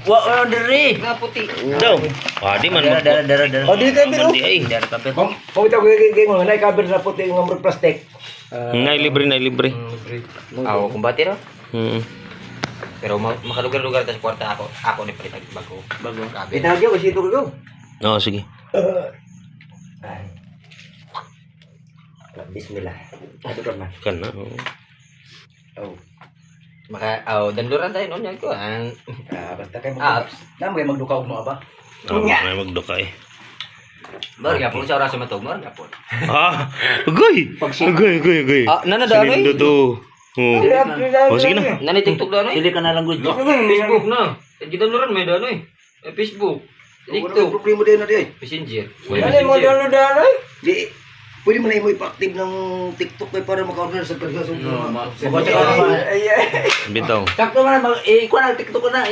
Wa diri. Nga puti. Daw. Ah, di man. Dara. Oh, di tayo biro. Di ay. Dara papel. Kung ito giging mga cover na puti ng amrog plastic. Ngay libre. Ako kumbati ro. Hmm. Pero makalugar-lugar ta sa kwarta ako ni palit bago. Bago. Kabe. Itagyo kasi ito ko. Oh, sige. Ay. Bismillah. Ano ka man? Kana. Oh. Oh. Danduran tayo noon yan ko. Basta kayo Apps. Namay magdukaw mo ba? May magduka eh. Marga po sa oras sa matog, marga po. Ah, agoy. Agoy. Nanadamay. Sinindo to. Oh. Oh, sige na. Nani TikTok dano eh. Dili ka na lang gud. Facebook na. Gidanduran may dano eh. Facebook. Wala TikTok. problema din na di. Messenger. Ano mo dalo-dalo? Di pwede mo na mo ipa-active ng TikTok kay para maka-order sa pagkasong. Bitaw. Ay. Bitaw. Sakto man mag kuan TikTok ko na